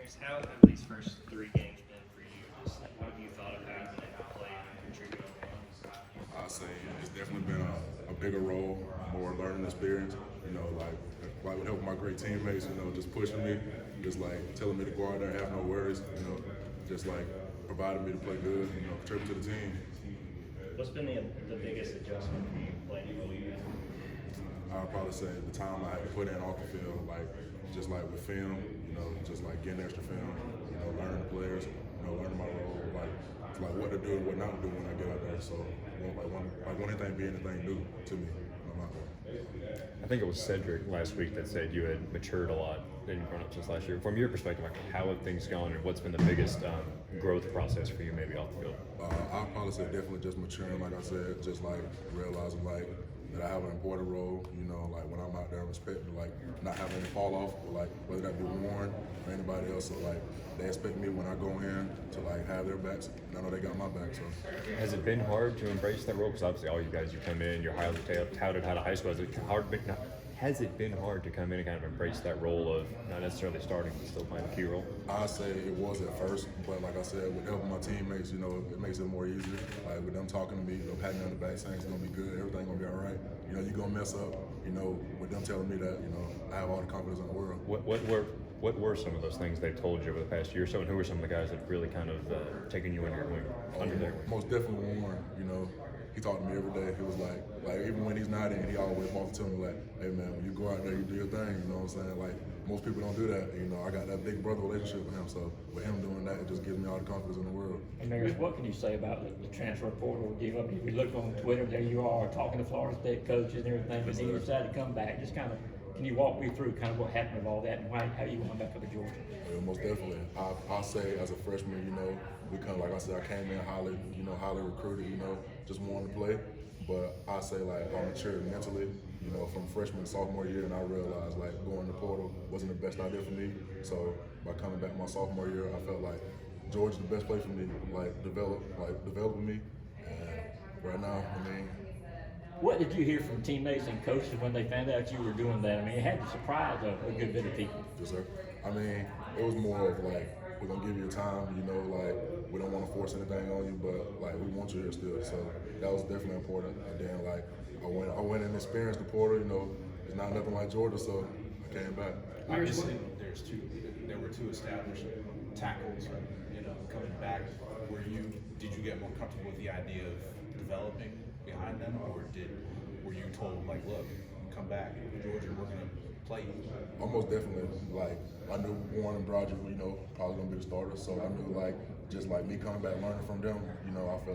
Amarius, how have these first 3 games been for you? Just what have you thought of how you've been able to play and contribute on I say it's definitely been a bigger role, more learning experience. With helping my great teammates, just pushing me, just like telling me to go out there and have no worries, just like providing me to play good, contribute to the team. What's been the biggest adjustment for you playing in the league? I'd probably say the time I had to put in off the field, just like with film, just like getting extra film, learning the players, learning my role, like what to do and what not to do when I get out there. So, one anything be anything new to me when I'm out there. I think it was Cedric last week that said you had matured a lot in grown-ups since last year. From your perspective, how have things gone, and what's been the biggest growth process for you, maybe off the field? I'll probably say definitely just maturing, like I said, just like realizing that I have an important role. Like when I'm out there, respecting not having any fall off, whether that be Warren or anybody else. So they expect me when I go in to have their backs, and I know they got my back. So has it been hard to embrace that role? Because obviously, all you guys, you come in, you're highly touted out of high school. Has it been hard to come in and kind of embrace that role of not necessarily starting, but still playing a key role? I say it was at first, but like I said, with helping my teammates, it makes it more easier. Like with them talking to me, patting me on the back, saying it's gonna be good, everything gonna be all right. You're gonna mess up. With them telling me that, I have all the confidence in the world. What were some of those things they told you over the past year or so, and who were some of the guys that really kind of taken you under your wing, under their wing? Most definitely Warren. He talked to me every day. He was like even when he's not in, he always walks to me like, hey man, when you go out there, you do your thing. You know what I'm saying? Like most people don't do that. I got that big brother relationship with him. So with him doing that, it just gives me all the confidence in the world. Amarius, what can you say about the transfer portal? If you look on Twitter, there you are talking to Florida State coaches and everything, but then you decided to come back. Just kind of, can you walk me through kind of what happened with all that and how you went back up to Georgia? Yeah, most definitely. I'll say as a freshman, we kind of, like I said, I came in highly recruited, just wanted to play. But I say I matured mentally, from freshman to sophomore year, and I realized going to portal wasn't the best idea for me. So by coming back my sophomore year, I felt like Georgia's the best place for me, developing me. And right now, what did you hear from teammates and coaches when they found out you were doing that? It had to surprise a good bit of people. Yes, sir. It was more of we're gonna give you time, we don't want to force anything on you, but we want you here still. So that was definitely important. And then I went and experienced the portal. It's not nothing like Georgia, so I came back. Obviously, there were two established tackles, coming back. Did you get more comfortable with the idea of developing behind them, or were you told look, come back, Georgia, we're gonna play you? Almost definitely. I knew Warren and Broderick, probably gonna be the starters. So I knew just me coming back, learning from them. I feel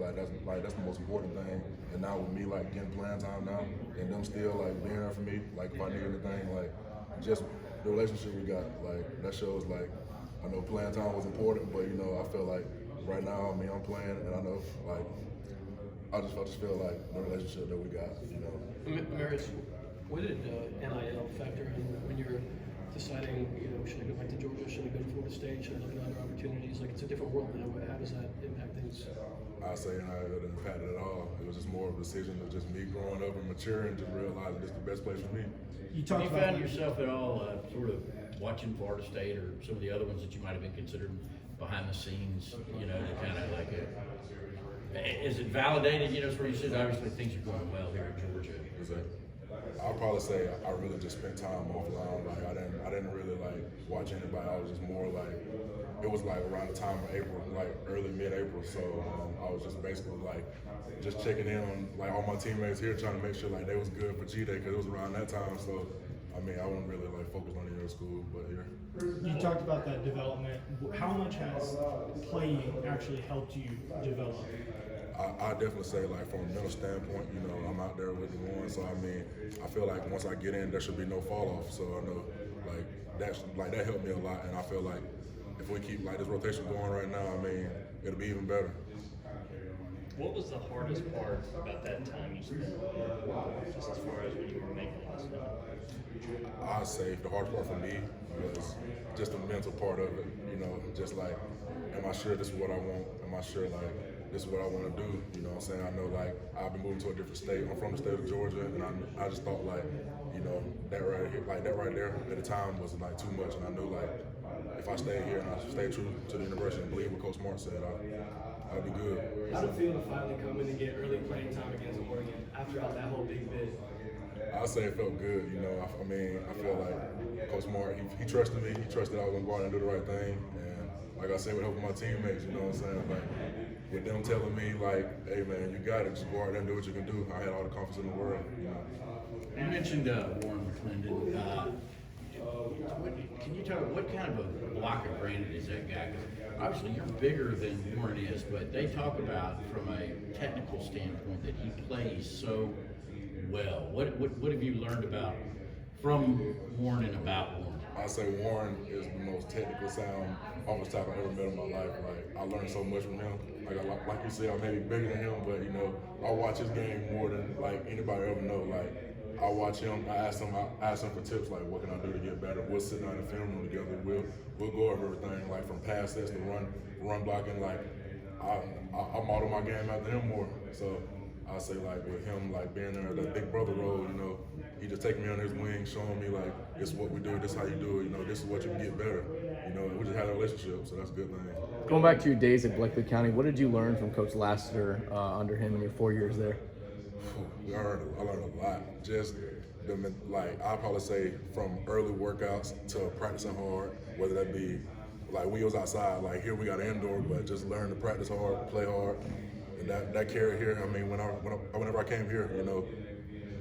that's the most important thing. And now with me getting playing time now, and them still being there for me, if I need anything, just the relationship we got, that shows I know playing time was important, but I feel right now, I'm playing, and I know I just feel the relationship that we got, Amarius, what did NIL factor in when you're deciding, should I go back to Georgia, should I go to Florida State, should I look at other opportunities? It's a different world now. How does that impact things? I say it didn't impact it at all. It was just more of a decision of just me growing up and maturing, just realizing this is the best place for me. You found yourself at all sort of watching Florida State or some of the other ones that you might have been considered behind the scenes, to kind of is it validated, where you said obviously things are going well here in Georgia? I'll probably say I really just spent time offline. I didn't really watch anybody. I was just more it was around the time of April, early mid-April. So I was just basically just checking in on all my teammates here, trying to make sure they was good for G Day because it was around that time. So I wasn't really focused on any other school, but here. You talked about that development. How much has playing actually helped you develop? I definitely say from a mental standpoint, I'm out there with the one. So I feel once I get in, there should be no fall off. So I know that helped me a lot, and I feel if we keep this rotation going right now, it'll be even better. What was the hardest part about that time you spent, just as far as when you were making last night? I'd say the hardest part for me was just the mental part of it. Just am I sure this is what I want? Am I sure this is what I want to do? You know what I'm saying? I know I've been moving to a different state. I'm from the state of Georgia, and I just thought that right here, that right there at the time was too much, and I knew if I stay here and I stay true to the university and believe what Coach Smart said, I'll be good. How did it feel to finally come in and get early playing time against Oregon after all that whole big bid? I say it felt good, you know. I mean, I feel like Coach Smart, he trusted me. He trusted I was going to go out and do the right thing. And like I said, with helping my teammates, you know what I'm saying? Like, with them telling me, like, hey, man, you got it. Just go out there and do what you can do. I had all the confidence in the world, you know. You mentioned Warren McClendon. Can you tell me what kind of a block of granite is that guy? 'Cause obviously, you're bigger than Warren is, but they talk about from a technical standpoint that he plays so well. What have you learned about from Warren and about Warren? I say Warren is the most technical sound offensive tackle I ever met in my life. Like, I learned so much from him. Like you said, I may be bigger than him, but you know, I watch his game more than like anybody ever know. Like, I watch him. I ask him for tips. Like, what can I do to get better? We'll sit down in the film room together. We'll go over everything, like from pass sets to run blocking. Like, I model my game after him more. So I say, like, with him, like being there, that big brother role, you know, he just taking me under his wing, showing me like, this is what we do, this is how you do it, you know, this is what you can get better. You know, we just had a relationship, so that's a good thing. Going back to your days at Bleckley County, what did you learn from Coach Lassiter under him in your 4 years there? I learned a lot. Just I'll probably say from early workouts to practicing hard, whether that be like we was outside, like here we got indoor, but just learn to practice hard, play hard, and that carried here. I mean, whenever I came here, you know,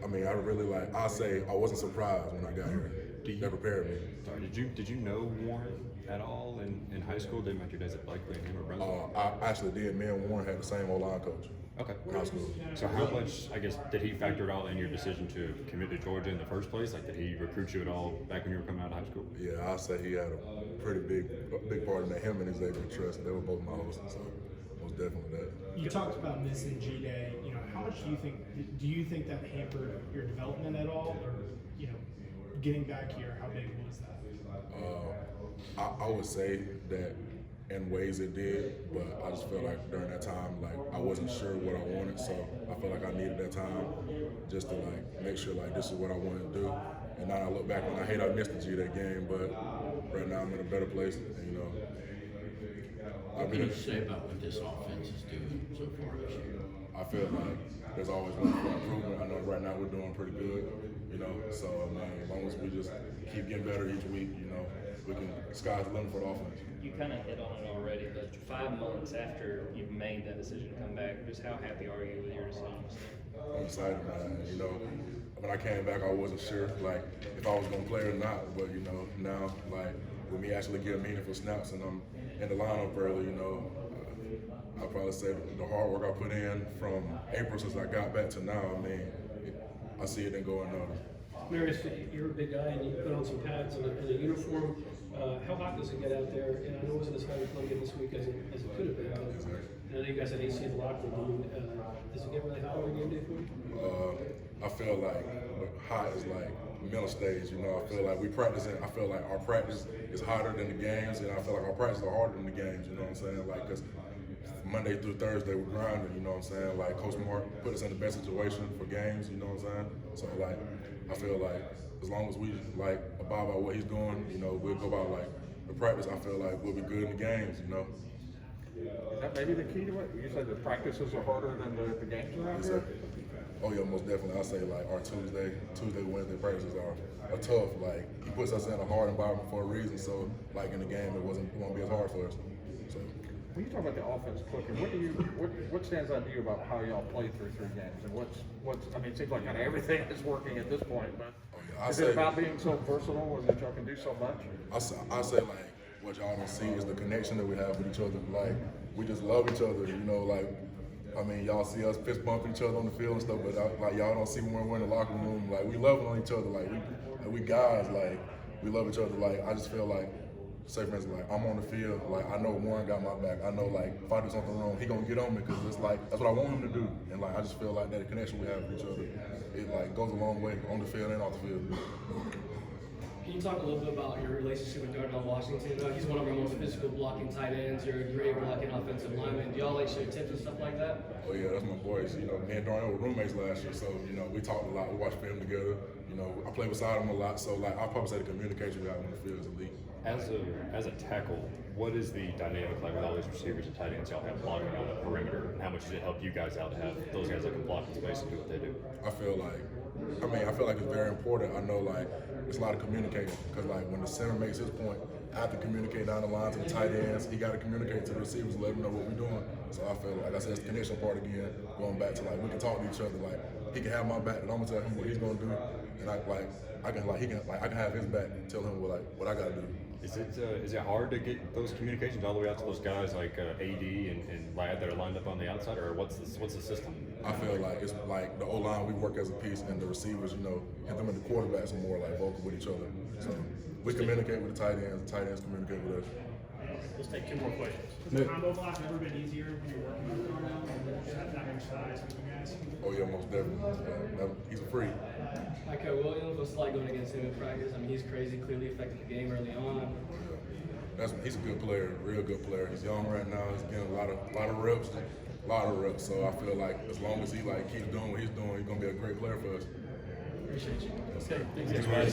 I mean, I really I say I wasn't surprised when I got here. That prepared me. Sorry, did you know Warren at all in high school? Did your days at Blakely and him or Brunswick? I actually did. Me and Warren had the same O-line coach. Okay. In high school. So how much, I guess, did he factor it all in your decision to commit to Georgia in the first place? Like, did he recruit you at all back when you were coming out of high school? Yeah, I'll say he had a pretty big part in that. Him and his Xavier Trust, they were both my hosts, so most definitely that. You talked about missing G-Day. You know, how much do you think that hampered your development at all, or you know, getting back here, how big was that? I would say that in ways it did, but I just felt like during that time, like I wasn't sure what I wanted, so I felt like I needed that time just to like make sure like this is what I wanted to do. And now I look back and I hate I missed the G-Day game, but right now I'm in a better place, and, you know. What can you say about what this offense is doing so far this year? I feel like there's always room for improvement. I know right now we're doing pretty good, you know. So I mean, as long as we just keep getting better each week, you know, we can sky's the limit for the offense. You kind of hit on it already, but 5 months after you've made that decision to come back, just how happy are you with your decision? I'm excited, man. You know, when I came back, I wasn't sure like if I was gonna play or not, but you know, now like with me actually getting meaningful snaps and I'm in the lineup early, you know. I'll probably say the hard work I put in from April since I got back to now, I mean, I see it didn't go unnoticed. Amarius, you're a big guy and you put on some pads and a uniform. How hot does it get out there? And I know it wasn't as hot as Columbia this week as it could have been. And I know you guys had AC in the locker room. Does it get really hot over game day for you? I feel like hot is like middle stage, you know. I feel like I feel like our practice is hotter than the games, and I feel like our practice are harder than the games, you know what I'm saying? Like, because Monday through Thursday we're grinding, you know what I'm saying? Like, Coach Smart put us in the best situation for games, you know what I'm saying? So, like, I feel like as long as we, like, abide by what he's doing, you know, we'll go by, like, the practice, I feel like we'll be good in the games, you know? That may be the key to it. You said the practices are harder than the games around here? Oh yeah, most definitely. I say like our Tuesday, Wednesday practices are tough. Like he puts us in a hard environment for a reason. So like in the game, it won't be as hard for us. So When you talk about the offense clicking, what stands out to you about how y'all played through 3 games? And what's I mean, it seems like kind of everything is working at this point, but is it about being so versatile and that y'all can do so much? I say like what y'all don't see is the connection that we have with each other. Like we just love each other. You know, like. I mean, y'all see us fist bumping each other on the field and stuff, but like y'all don't see when we're in the locker room. Like we love on each other. Like we guys, like we love each other. Like I just feel like, say for instance, like I'm on the field. Like I know Warren got my back. I know like if I do something wrong, he gonna get on me because it's like that's what I want him to do. And like I just feel like that connection we have with each other, it like goes a long way on the field and off the field. Can you talk a little bit about your relationship with Darnell Washington? He's one of our most physical blocking tight ends. You're a great blocking offensive lineman. Do y'all like share tips and stuff like that? Oh yeah, that's my boys. You know, me and Darnell were roommates last year, so you know we talked a lot. We watched film together. You know, I play beside him a lot, so like I probably say the communication we have on the field is elite. As a tackle, what is the dynamic like with all these receivers and tight ends y'all have blocking on the perimeter? And how much does it help you guys out to have those guys that can block in space and do what they do? I feel like it's very important. I know like it's a lot of communicating because like when the center makes his point, I have to communicate down the line to the tight ends. He got to communicate to the receivers, let them know what we're doing. So I feel like I said, it's the connection part again. Going back to like we can talk to each other. Like he can have my back, and I'm gonna tell him what he's gonna do, and I can have his back and tell him what I gotta do. Is it hard to get those communications all the way out to those guys like AD and Ladd that are lined up on the outside, or what's the system? I feel like it's like the O-line, we work as a piece, and the receivers, hit them and the quarterbacks are more like vocal with each other. So we communicate with the tight ends communicate with us. Let's take 2 more questions. Has the combo block ever been easier when you're working with him now? That much size with you guys? Oh yeah, most definitely. He's a freak. Like Williams, what's it like going against him in practice? I mean, he's crazy, clearly affected the game early on. He's a good player, real good player. He's young right now. He's getting a lot of reps. So I feel like as long as he keeps doing what he's doing, he's gonna be a great player for us. Appreciate you. Thanks,